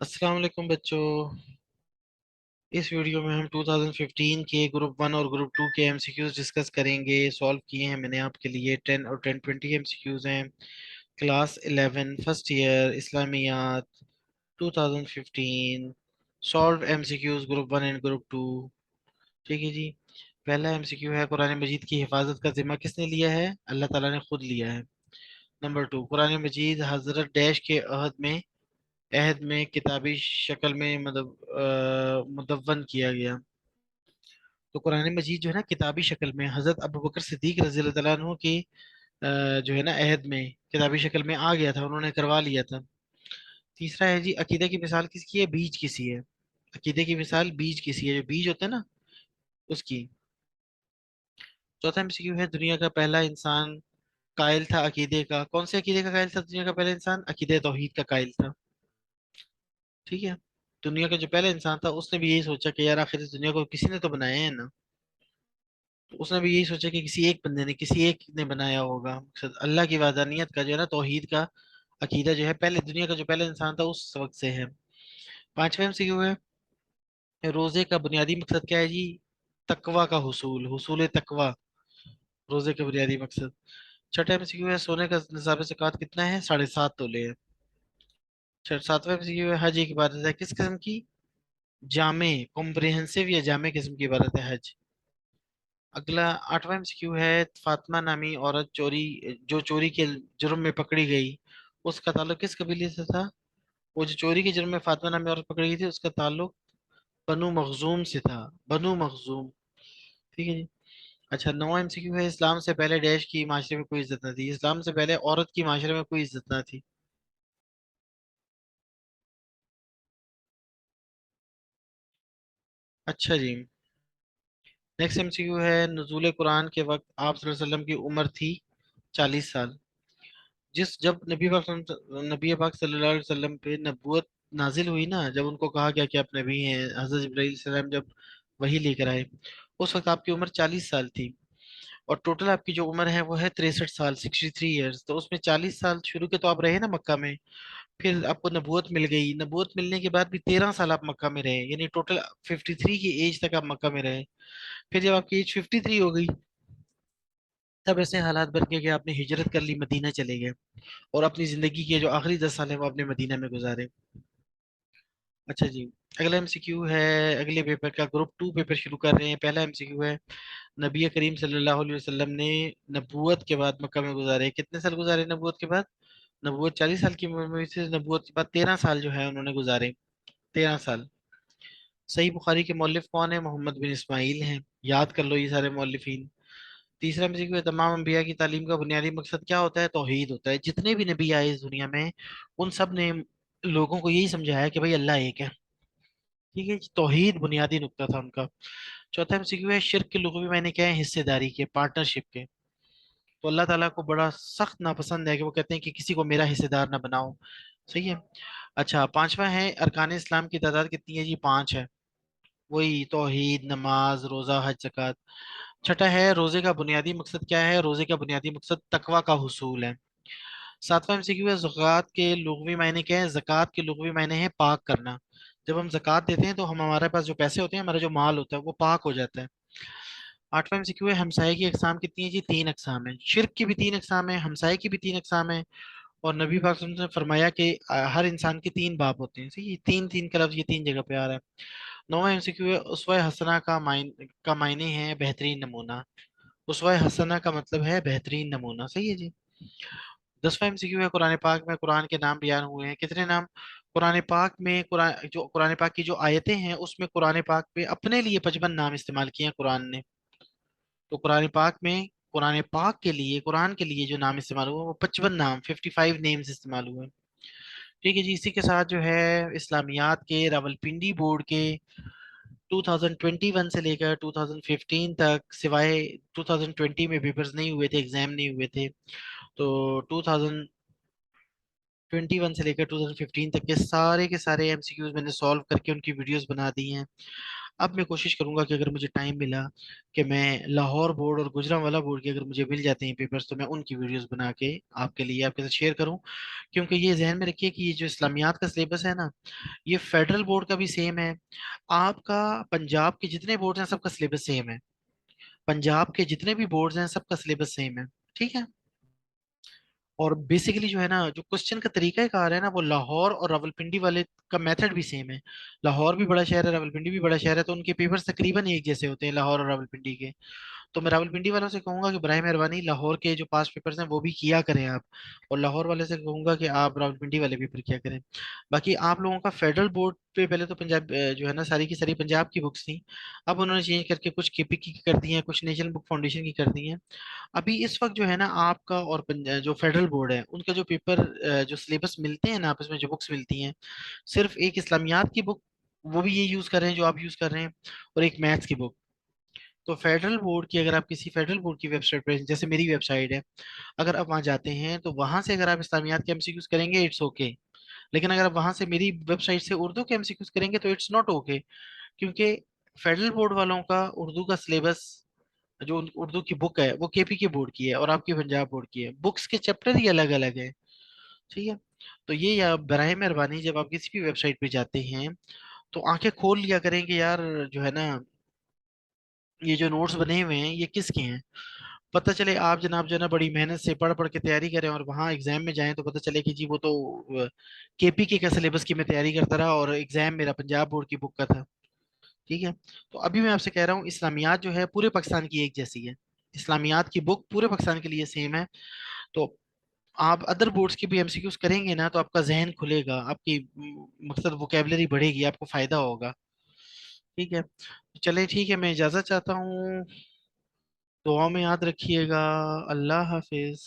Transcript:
अस्सलाम वालेकुम बच्चों। इस वीडियो में हम 2015 के ग्रुप वन और ग्रुप टू के एमसीक्यूज डिस्कस करेंगे। सॉल्व किए हैं मैंने आपके लिए 10 और 1020 एमसीक्यूज हैं। क्लास 11 फर्स्ट ईयर इस्लामियात 2015 solved MCQs group one and group two. ठीक है जी। पहला एमसीक्यू है, कुरान मजीद की हिफाजत का जिम्मा किसने लिया है? अल्लाह ताला ने खुद लिया है। नंबर टू, कुरान मजीद हजरत डैश के अहद में किताबी शक्ल में मुदव्वन किया गया। तो कुरान मजीद जो है ना किताबी शक्ल में हजरत अबू बकर सिद्दीक रजी अल्लाह तआला अन्हु की जो है ना अहद में किताबी शक्ल में आ गया था, उन्होंने करवा लिया था। तीसरा है जी, अकीदे की मिसाल किसकी है? बीज किसी है। अकीदे की मिसाल बीज किसी है, जो बीज होता है ना उसकी। चौथा एमसीक्यू है, दुनिया का पहला इंसान कायल था अकीदे का। कौन से अकीदे का कायल था दुनिया का पहला इंसान? अकीदे तौहीद का कायल था। ठीक है। दुनिया का जो पहला इंसान था उसने भी यही सोचा कि यार आखिर इस दुनिया को किसी ने तो बनाया है ना। तो उसने भी यही सोचा कि किसी एक बंदे ने, किसी एक ने बनाया होगा। मकसद अल्लाह की वाहदानियत का जो है ना तौहीद का अकीदा जो है पहले दुनिया का जो पहला इंसान था उस वक्त से है। पांचवें से क्यों है, रोजे का बुनियादी मकसद क्या है जी? तकवा का हुसूल, हुसूल तकवा रोजे का बुनियादी मकसद। छठे में से क्यों है, सोने का निसाब ज़कात कितना है? 7.5 तोले है। सातवें में से क्यों है, हज एक इबादत है किस किस्म की? जामे, कॉम्प्रिहेंसिव या जामे किस्म की इबादत है हज। अगला आठवां एमसीक्यू है, फातिमा नामी औरत जो चोरी के जुर्म में पकड़ी गई, उसका ताल्लुक किस कबीले से था? वो जो चोरी के जुर्म में फातिमा नामी औरत पकड़ी गई थी उसका ताल्लुक बनु मखजूम से था। बनु मखजूम। ठीक है जी। अच्छा, नौवां एमसीक्यू है, इस्लाम से पहले डैश की माशरे में कोई इज्जत न थी। इस्लाम से पहले औरत की माशरे में कोई इज्जत न थी। अच्छा जी। नेक्स्ट एमसीक्यू है, नुज़ूल कुरान के वक्त आप सल्लल्लाहु अलैहि वसल्लम की उम्र थी 40 साल। जब नबी पाक सल्लल्लाहु अलैहि वसल्लम पे नबूवत नाजिल हुई ना, जब उनको कहा गया कि आप नबी हैं, हजरत जिब्राइल सलाम जब वही लेकर आए, उस वक्त आपकी उम्र 40 साल थी। और टोटल आपकी जो उम्र है वो है 63 साल, 63 ईयर्स। तो उसमें 40 साल शुरू के तो आप रहे ना मक्का में, फिर आपको नबूवत मिल गई, नबूवत मिलने के बाद भी 13 साल आप मक्का में रहे, यानी टोटल 53 की एज तक आप मक्का में रहे। फिर जब आपकी एज 53 हो गई, तब ऐसे हालात बन गए कि आपने हिजरत कर ली, मदीना चले गए और अपनी जिंदगी के जो आखिरी 10 साल है वो आपने मदीना में गुजारे। अच्छा जी। अगला एमसीक्यू है, अगले पेपर का ग्रुप टू पेपर शुरू कर रहे हैं। पहला एमसीक्यू है, नबी करीम सल्लल्लाहु अलैहि वसल्लम ने नबूवत के बाद मक्का में गुजारे, कितने साल गुजारे नबूवत के बाद? नबूवत 40 साल की उम्र में से नबूवत के बाद 13 साल जो है उन्होंने गुजारे। 13 साल। सही बुखारी के मौलिफ कौन है? मोहम्मद बिन इस्माइल हैं। याद कर लो ये सारे मौलिफीन। तीसरा एमसीक्यू है, तमाम अंबिया की तालीम का बुनियादी मकसद क्या होता है? तौहीद होता है। जितने भी नबी आए इस दुनिया में, उन सब ने लोगों को यही समझाया कि भाई अल्लाह एक है। ठीक है, तौहीद बुनियादी नुक्ता था उनका। चौथा एमसीक्यू है, शिर्क के लुग़वी मायने क्या है? हिस्सेदारी के, पार्टनरशिप के। तो अल्लाह ताला को बड़ा सख्त नापसंद है कि वो कहते हैं कि किसी को मेरा हिस्सेदार ना बनाओ। सही है। अच्छा, पांचवा है, अरकान इस्लाम की तादाद कितनी है जी? 5 है। वही तौहीद, नमाज, रोजा, हज, ज़कात। छठा है, रोजे का बुनियादी मकसद क्या है? रोजे का बुनियादी मकसद तकवा का हुसूल है। सातवां एमसीक्यू है, ज़कात के लुग़वी मायने क्या है? ज़कात के लुग़वी मायने है पाक करना। जब हम ज़कात देते हैं तो हम, हमारे पास जो पैसे होते हैं, हमारा जो माल होता है वो पाक हो जाता है। आठवां एमसीक्यू है, हमसाये की अकसाम कितनी है जी? 3 अकसाम है। शिर्क की भी 3 अकसाम है, हमसाये की भी 3 अकसाम है। और नबी पाक सल्लल्लाहु अलैहि वसल्लम ने फरमाया कि हर इंसान के 3 बाप होते हैं। सही, ये तीन तीन का लफ्ज ये 3 जगह पे आ रहा है। नौवां एमसीक्यू है, उसवा हसना का मायने है बेहतरीन नमूना। उसवा हसना का मतलब है बेहतरीन नमूना। सही है जी। 10वां एमसीक्यू है, कुरान पाक में कुरान के नाम बयान हुए हैं, कितने नाम? कुरान पाक में कुरान पाक की जो आयतें हैं उसमें कुरान पाक पे अपने लिए 55 नाम इस्तेमाल किए हैं कुरान ने। तो कुरान पाक में कुरान पाक के लिए, कुरान के लिए जो नाम इस्तेमाल हुए वो 55 नाम, 55 नेम्स इस्तेमाल हुए। ठीक है जी। इसी के साथ जो है इस्लामियात के रावलपिंडी बोर्ड के 2021 से लेकर 2015 तक, सिवाय 2020 में पेपर्स नहीं हुए थे, एग्जाम नहीं हुए थे, तो 2021 से लेकर 2015 तक के सारे एमसीक्यूज मैंने सॉल्व करके उनकी वीडियोस बना दी हैं। अब मैं कोशिश करूंगा कि अगर मुझे टाइम मिला कि मैं लाहौर बोर्ड और गुजरांवाला बोर्ड के अगर मुझे मिल जाते हैं पेपर्स, तो मैं उनकी वीडियोस बना के आपके लिए आपके साथ शेयर करूं। क्योंकि ये जहन में रखिए कि ये जो इस्लामियात का सिलेबस है ना, ये फेडरल बोर्ड का भी सेम है। आपका पंजाब के जितने बोर्ड हैं सबका सिलेबस सेम है। पंजाब के जितने भी बोर्ड्स हैं सबका सिलेबस सेम है। ठीक है। और बेसिकली जो है ना, जो क्वेश्चन का तरीका कार है ना, वो लाहौर और रावलपिंडी वाले का मेथड भी सेम है। लाहौर भी बड़ा शहर है, रावलपिंडी भी बड़ा शहर है, तो उनके पेपर्स तकरीबन एक जैसे होते हैं लाहौर और रावलपिंडी के। तो मैं रावलपिंडी वालों से कहूंगा कि बराए मेहरबानी लाहौर के जो पास पेपर्स हैं वो भी किया करें आप। और लाहौर वाले से कहूंगा कि आप रावलपिंडी वाले पेपर किया करें। बाकी आप लोगों का फेडरल बोर्ड पे पहले तो पंजाब जो है ना, सारी की सारी पंजाब की बुक्स थी। अब उन्होंने चेंज करके कुछ केपी की कर दी हैं, कुछ नेशनल बुक फाउंडेशन की कर दी हैं। अभी इस वक्त जो है ना आपका और जो फेडरल बोर्ड है उनका जो पेपर जो सिलेबस मिलते हैं ना आपस में, जो बुक्स मिलती हैं, सिर्फ एक इस्लामियात की बुक, वो भी ये यूज कर रहे हैं जो आप यूज कर रहे हैं, और एक मैथ्स की बुक। तो फेडरल बोर्ड की, अगर आप किसी फेडरल बोर्ड की वेबसाइट पर, जैसे मेरी वेबसाइट है, अगर आप वहाँ जाते हैं तो वहां से अगर आप इस्लामियात के एमसीक्यूज करेंगे इट्स ओके। लेकिन अगर आप वहां से मेरी वेबसाइट से उर्दू के एमसीक्यूज करेंगे तो इट्स नॉट ओके। क्योंकि फेडरल बोर्ड वालों का उर्दू का सिलेबस, जो उर्दू की बुक है वो केपी के बोर्ड की है और आपकी पंजाब बोर्ड की है, बुक्स के चैप्टर ही अलग अलग है। ठीक है। तो ये या बराए मेहरबानी जब आप किसी भी वेबसाइट पे जाते हैं तो आंखें खोल लिया करें कि यार जो है ना, ये जो नोट्स बने हुए हैं ये किसके हैं। पता चले आप जनाब जो है ना बड़ी मेहनत से पढ़ पढ़ के तैयारी करें और वहां एग्जाम में जाएं तो पता चले कि जी वो तो केपी के का सिलेबस की मैं तैयारी करता रहा और एग्जाम मेरा पंजाब बोर्ड की बुक का था। ठीक है। तो अभी मैं आपसे कह रहा हूँ इस्लामियात जो है पूरे पाकिस्तान की एक जैसी है। इस्लामियात की बुक पूरे पाकिस्तान के लिए सेम है। तो आप अदर बोर्ड्स की भी एमसीक्यूज करेंगे ना तो आपका जहन खुलेगा, आपकी मकसद वोकेबलरी बढ़ेगी, आपको फायदा होगा। ठीक है। तो चले ठीक है, मैं इजाजत चाहता हूँ। दुआ में याद रखिएगा। अल्लाह हाफिज।